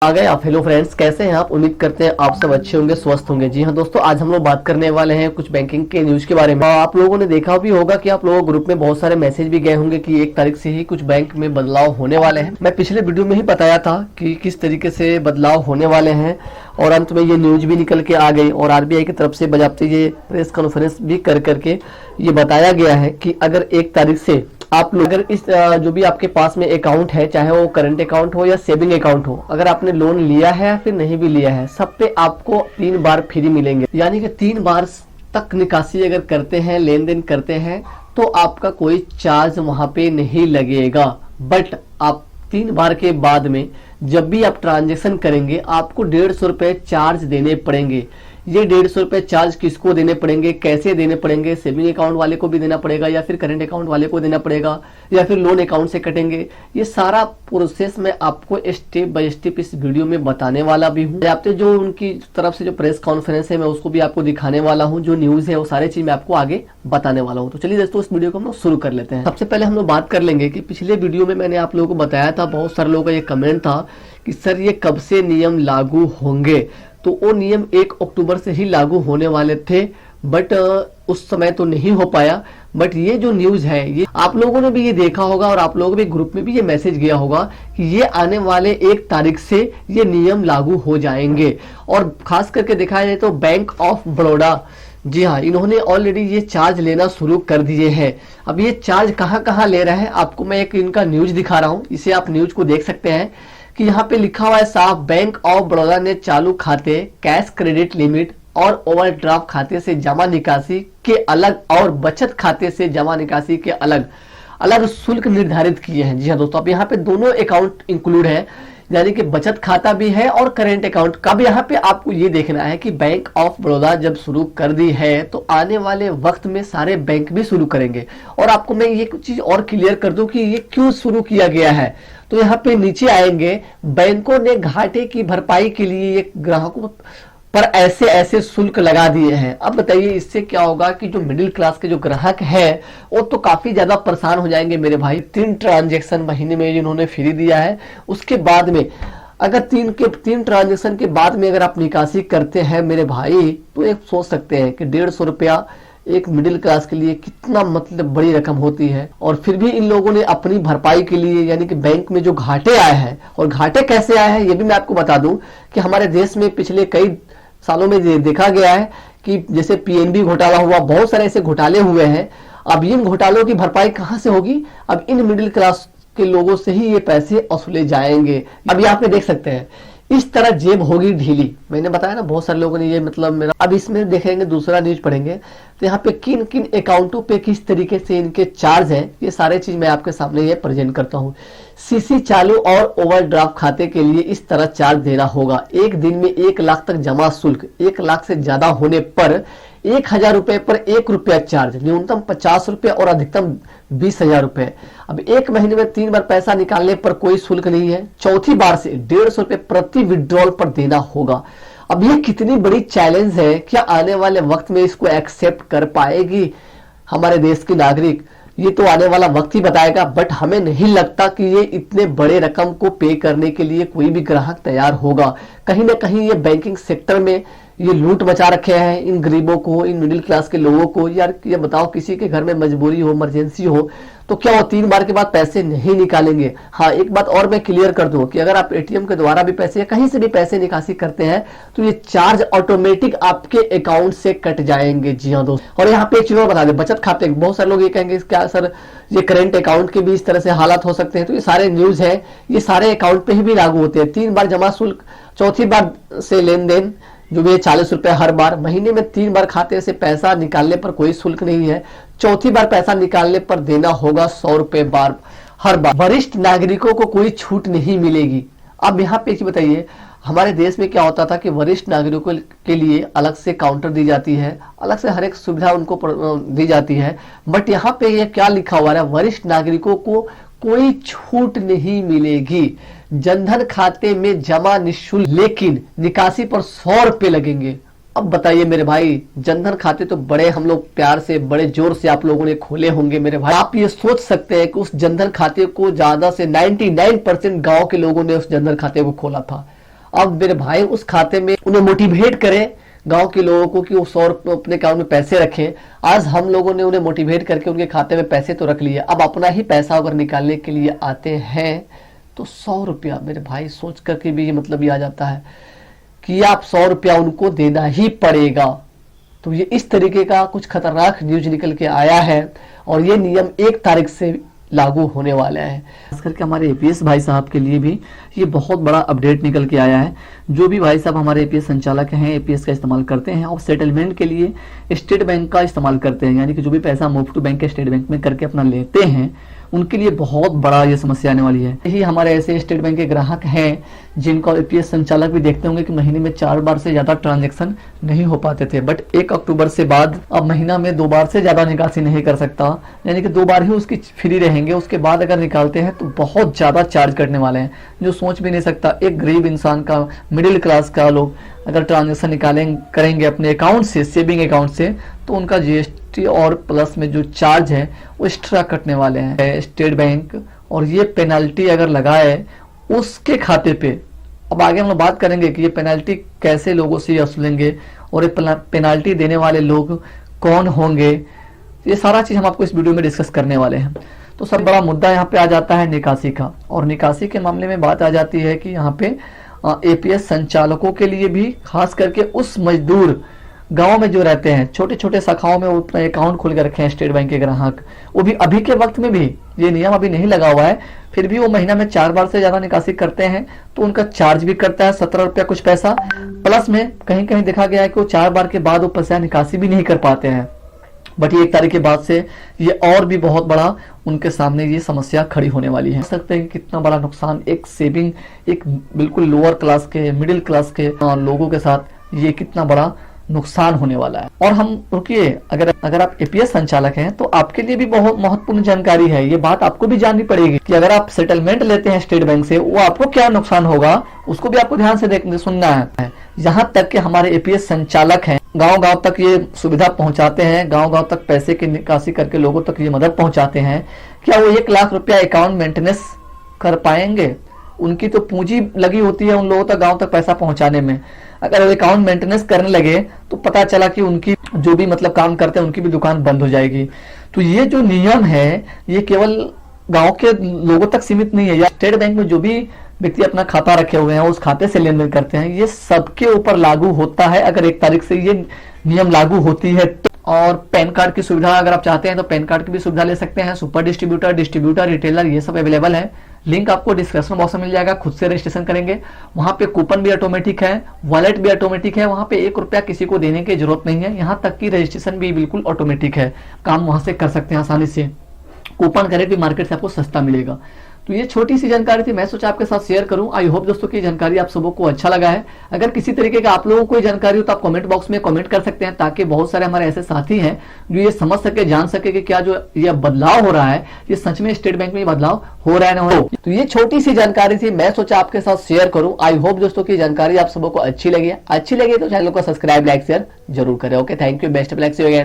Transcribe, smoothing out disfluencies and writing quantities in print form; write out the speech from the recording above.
आ गए आप। Hello friends, कैसे हैं आप? उम्मीद करते हैं आप सब अच्छे होंगे, स्वस्थ होंगे। जी हाँ दोस्तों, आज हम लोग बात करने वाले हैं कुछ बैंकिंग के न्यूज के बारे में। आप लोगों ने देखा भी होगा कि आप लोगों को ग्रुप में बहुत सारे मैसेज भी गए होंगे कि 1 तारीख से ही कुछ बैंक में बदलाव होने वाले हैं। मैं पिछले वीडियो में ही बताया था कि किस तरीके से बदलाव होने वाले हैं और अंत में ये न्यूज भी निकल के आ गई और आरबीआई की तरफ से बजाबते ये प्रेस कॉन्फ्रेंस भी कर करके ये बताया गया है कि अगर 1 तारीख से आप लोग अगर इस जो भी आपके पास में अकाउंट है, चाहे वो करंट अकाउंट हो या सेविंग अकाउंट हो, अगर आपने लोन लिया है या फिर नहीं भी लिया है, सब पे आपको 3 बार फ्री मिलेंगे। यानी कि 3 बार तक निकासी अगर करते हैं, लेन देन करते हैं, तो आपका कोई चार्ज वहां पे नहीं लगेगा। बट आप 3 बार के बाद में जब भी आप ट्रांजेक्शन करेंगे आपको 150 रुपए चार्ज देने पड़ेंगे। ये 150 रुपए चार्ज किसको देने पड़ेंगे, कैसे देने पड़ेंगे? सेविंग अकाउंट वाले को भी देना पड़ेगा या फिर करंट अकाउंट वाले को देना पड़ेगा या फिर लोन अकाउंट से कटेंगे? ये सारा प्रोसेस मैं आपको स्टेप बाय स्टेप इस वीडियो में बताने वाला भी हूँ। आपसे जो उनकी तरफ से जो प्रेस कॉन्फ्रेंस है मैं उसको भी आपको दिखाने वाला हूँ, जो न्यूज है वो सारी चीज मैं आपको आगे बताने वाला हूँ। तो चलिए दोस्तों, इस वीडियो को हम लोग शुरू कर लेते हैं। सबसे पहले हम लोग बात कर लेंगे कि पिछले वीडियो में मैंने आप लोगों को बताया था, बहुत सारे लोगों का ये कमेंट था कि सर ये कब से नियम लागू होंगे। तो वो नियम 1 अक्टूबर से ही लागू होने वाले थे, बट उस समय तो नहीं हो पाया। बट ये जो न्यूज है ये आप लोगों ने भी ये देखा होगा और आप लोगों के ग्रुप में भी ये मैसेज गया होगा कि ये आने वाले 1 तारीख से ये नियम लागू हो जाएंगे। और खास करके देखा जाए तो बैंक ऑफ बड़ौदा, जी हाँ, इन्होंने ऑलरेडी ये चार्ज लेना शुरू कर दिए हैं। अब ये चार्ज कहाँ कहाँ ले रहा है आपको मैं एक इनका न्यूज दिखा रहा हूँ, इसे आप न्यूज को देख सकते हैं कि यहाँ पे लिखा हुआ है साफ, बैंक ऑफ बड़ौदा ने चालू खाते, कैश क्रेडिट लिमिट और ओवरड्राफ्ट खाते से जमा निकासी के अलग और बचत खाते से जमा निकासी के अलग अलग शुल्क निर्धारित किए हैं। जी हाँ दोस्तों, अब यहाँ पे दोनों अकाउंट इंक्लूड है, यानी कि बचत खाता भी है और करेंट अकाउंट का भी। यहाँ पे आपको ये देखना है कि बैंक ऑफ बड़ौदा जब शुरू कर दी है तो आने वाले वक्त में सारे बैंक भी शुरू करेंगे। और आपको मैं ये कुछ चीज और क्लियर कर दूं कि ये क्यों शुरू किया गया है। तो यहाँ पे नीचे आएंगे, बैंकों ने घाटे की भरपाई के लिए ये ग्राहकों पर ऐसे ऐसे शुल्क लगा दिए हैं। अब बताइए इससे क्या होगा कि जो मिडिल क्लास के जो ग्राहक है वो तो काफी ज्यादा परेशान हो जाएंगे मेरे भाई। 3 ट्रांजेक्शन महीने में जिन्होंने फ्री दिया है, उसके बाद में अगर 3 ट्रांजेक्शन के बाद में अगर आप निकासी करते हैं मेरे भाई, तो एक सोच सकते हैं कि 150 रुपया एक मिडिल क्लास के लिए कितना मतलब बड़ी रकम होती है। और फिर भी इन लोगों ने अपनी भरपाई के लिए, यानी कि बैंक में जो घाटे आए हैं, और घाटे कैसे आए हैं ये भी मैं आपको बता दूं कि हमारे देश में पिछले कई सालों में देखा गया है कि जैसे पीएनबी घोटाला हुआ, बहुत सारे ऐसे घोटाले हुए हैं। अब इन घोटालों की भरपाई कहां से होगी? अब इन मिडिल क्लास के लोगों से ही ये पैसे वसूले जाएंगे। अब यहाँ पे देख सकते हैं इस तरह जेब होगी ढीली। मैंने बताया ना, बहुत सारे लोगों ने ये मतलब मेरा। अब इसमें देखेंगे, दूसरा न्यूज पढ़ेंगे तो यहाँ पे किन किन अकाउंटों पे किस तरीके से इनके चार्ज हैं, ये सारे चीज मैं आपके सामने ये प्रेजेंट करता हूँ। सीसी चालू और ओवरड्राफ्ट खाते के लिए इस तरह चार्ज देना होगा। एक दिन में 1 लाख तक जमा शुल्क, 1 लाख से ज्यादा होने पर 1000 रुपए पर 1 रुपया चार्ज, न्यूनतम 50 रुपए और अधिकतम 20,000 रुपए। अब 1 महीने में 3 बार पैसा निकालने पर कोई शुल्क नहीं है। चौथी बार से 150 रुपए प्रति विड्रॉल पर देना होगा। अब ये कितनी बड़ी चैलेंज है, क्या आने वाले वक्त में इसको एक्सेप्ट कर पाएगी हमारे देश के नागरिक? ये तो आने वाला वक्त ही बताएगा। बट हमें नहीं लगता कि ये इतने बड़े रकम को पे करने के लिए कोई भी ग्राहक तैयार होगा। कहीं ना कहीं ये बैंकिंग सेक्टर में ये लूट मचा रखे हैं इन गरीबों को, इन मिडिल क्लास के लोगों को। यार ये बताओ, किसी के घर में मजबूरी हो, इमरजेंसी हो, तो क्या वो 3 बार के बाद पैसे नहीं निकालेंगे? हाँ, एक बात और मैं क्लियर कर दूं कि अगर आप एटीएम के द्वारा भी पैसे या कहीं से भी पैसे निकासी करते हैं तो ये चार्ज ऑटोमेटिक आपके अकाउंट से कट जाएंगे। जी हाँ दोस्तों, और यहाँ पे एक चीज और बता दें, बचत खाते, बहुत सारे लोग ये कहेंगे क्या सर ये करंट अकाउंट के भी इस तरह से हालात हो सकते हैं? तो ये सारे न्यूज है, ये सारे अकाउंट पे ही भी लागू होते हैं। 3 बार जमा शुल्क, चौथी बार से लेन देन जो भी 40 रुपए हर बार, महीने में 3 बार खाते से पैसा निकालने पर कोई शुल्क नहीं है। चौथी बार पैसा निकालने पर देना होगा 100 रुपए बार हर बार। वरिष्ठ नागरिकों को कोई छूट नहीं मिलेगी। अब यहाँ पे बताइए, हमारे देश में क्या होता था कि वरिष्ठ नागरिकों के लिए अलग से काउंटर दी जाती है, अलग से हर एक सुविधा उनको दी जाती है। बट यहाँ पे ये क्या लिखा हुआ है, वरिष्ठ नागरिकों को कोई छूट नहीं मिलेगी। जनधन खाते में जमा निःशुल्क, लेकिन निकासी पर 100 रुपए लगेंगे। अब बताइए मेरे भाई, जनधन खाते तो बड़े हम लोग प्यार से, बड़े जोर से आप लोगों ने खोले होंगे मेरे भाई। आप ये सोच सकते हैं कि उस जनधन खाते को ज्यादा से 99% गांव के लोगों ने उस जनधन खाते को खोला था। अब मेरे भाई उस खाते में उन्हें मोटिवेट करें गांव के लोगों को कि वो 100 रुपये अपने अकाउंट में पैसे रखें। आज हम लोगों ने उन्हें मोटिवेट करके उनके खाते में पैसे तो रख लिए, अब अपना ही पैसा अगर निकालने के लिए आते हैं तो 100 रुपया मेरे भाई सोच करके भी ये मतलब ये आ जाता है कि आप 100 रुपया उनको देना ही पड़ेगा। तो ये इस तरीके का कुछ खतरनाक न्यूज निकल के आया है और ये नियम 1 तारीख से लागू होने वाले हैं। खास करके हमारे एपीएस भाई साहब के लिए भी ये बहुत बड़ा अपडेट निकल के आया है। जो भी भाई साहब हमारे एपीएस संचालक हैं, एपीएस का इस्तेमाल करते हैं और सेटलमेंट के लिए स्टेट बैंक का इस्तेमाल करते हैं, यानी कि जो भी पैसा मूव टू बैंक के स्टेट बैंक में करके अपना लेते हैं, उनके लिए बहुत बड़ा ये समस्या आने वाली है। यही हमारे ऐसे स्टेट बैंक के ग्राहक हैं जिनको एपीएस संचालक भी देखते होंगे कि महीने में 4 बार से ज्यादा ट्रांजैक्शन नहीं हो पाते थे, बट 1 अक्टूबर से बाद अब महीना में 2 बार से ज्यादा निकासी नहीं कर सकता, यानी कि 2 बार ही उसकी फ्री रहेंगे। उसके बाद अगर निकालते हैं तो बहुत ज्यादा चार्ज करने वाले हैं, जो सोच भी नहीं सकता। एक गरीब इंसान का, मिडिल क्लास का लोग अगर ट्रांजेक्शन करेंगे अपने अकाउंट से, सेविंग अकाउंट से, तो उनका जीएसटी और प्लस में जो चार्ज है वो एक्स्ट्रा कटने वाले हैं स्टेट बैंक, और ये पेनल्टी अगर लगाए उसके खाते पे। अब आगे हम लोग बात करेंगे कि ये पेनल्टी कैसे लोगों से वसूलेंगे और ये पेनल्टी देने वाले लोग कौन होंगे, ये सारा चीज हम आपको इस वीडियो में डिस्कस करने वाले हैं। तो सब बड़ा मुद्दा यहाँ पे आ जाता है निकासी का, और निकासी के मामले में बात आ जाती है कि यहाँ पे एपीएस संचालकों के लिए भी, खास करके उस मजदूर गांव में जो रहते हैं, छोटे छोटे शाखाओं में वो अपना अकाउंट खोल के रखे हैं स्टेट बैंक के ग्राहक, वो भी अभी के वक्त में भी ये नियम अभी नहीं लगा हुआ है, फिर भी वो महीना में 4 बार से ज्यादा निकासी करते हैं तो उनका चार्ज भी करता है 17 रुपया कुछ पैसा। प्लस में कहीं कहीं देखा गया है कि वो 4 बार के बाद वो पैसा निकासी भी नहीं कर पाते हैं। बट ये 1 तारीख के बाद से ये और भी बहुत बड़ा उनके सामने ये समस्या खड़ी होने वाली है। सकते हैं कि कितना बड़ा नुकसान एक सेविंग, एक बिल्कुल लोअर क्लास के, मिडिल क्लास के लोगों के साथ ये कितना बड़ा नुकसान होने वाला है। और हम रुकिए, अगर आप एपीएस संचालक हैं तो आपके लिए भी बहुत महत्वपूर्ण जानकारी है। ये बात आपको भी जाननी पड़ेगी कि अगर आप सेटलमेंट लेते हैं स्टेट बैंक से, वो आपको क्या नुकसान होगा, उसको भी आपको ध्यान से सुनना है। यहाँ तक कि हमारे एपीएस संचालक हैं, गांव गांव तक ये सुविधा पहुंचाते हैं, गांव गांव तक पैसे की निकासी करके लोगों तक ये मदद पहुंचाते हैं। क्या वो 1 लाख रुपया अकाउंट मेंटेनेंस कर पाएंगे? उनकी तो पूंजी लगी होती है उन लोगों तक, गांव तक पैसा पहुंचाने में। अगर अकाउंट मेंटेनेंस करने लगे तो पता चला कि उनकी जो भी मतलब काम करते हैं उनकी भी दुकान बंद हो जाएगी। तो ये जो नियम है ये केवल गांव के लोगों तक सीमित नहीं है, या स्टेट बैंक में जो भी व्यक्ति अपना खाता रखे हुए हैं उस खाते से लेन देन करते हैं, ये सबके ऊपर लागू होता है अगर 1 तारीख से ये नियम लागू होती है तो। और पैन कार्ड की सुविधा अगर आप चाहते हैं तो पैन कार्ड की भी सुविधा ले सकते हैं। सुपर डिस्ट्रीब्यूटर, डिस्ट्रीब्यूटर, रिटेलर, ये सब अवेलेबल है। लिंक आपको डिस्क्रिप्शन बॉक्स में मिल जाएगा, खुद से रजिस्ट्रेशन करेंगे। वहां पे कूपन भी ऑटोमेटिक है, वॉलेट भी ऑटोमेटिक है, वहां पे 1 रुपया किसी को देने की जरूरत नहीं है। यहाँ तक कि रजिस्ट्रेशन भी बिल्कुल ऑटोमेटिक है, काम वहां से कर सकते हैं आसानी से। कूपन खरीद भी मार्केट से आपको सस्ता मिलेगा। तो ये छोटी सी जानकारी थी, मैं सोचा आपके साथ शेयर करूं। आई होप दोस्तों की जानकारी आप सबों को अच्छा लगा है। अगर किसी तरीके का आप लोगों को जानकारी हो तो आप कमेंट बॉक्स में कमेंट कर सकते हैं, ताकि बहुत सारे हमारे ऐसे साथी हैं जो ये समझ सके, जान सके कि क्या जो ये बदलाव हो रहा है ये सच में स्टेट बैंक में बदलाव हो रहा है ना हो। तो ये छोटी सी जानकारी थी, मैं सोचा आपके साथ शेयर करूं। आई होप दोस्तों की जानकारी आप सबों को अच्छी लगी तो चैनल को सब्सक्राइब, लाइक, शेयर जरूर करें। Okay, thank you, best of luck, see you again.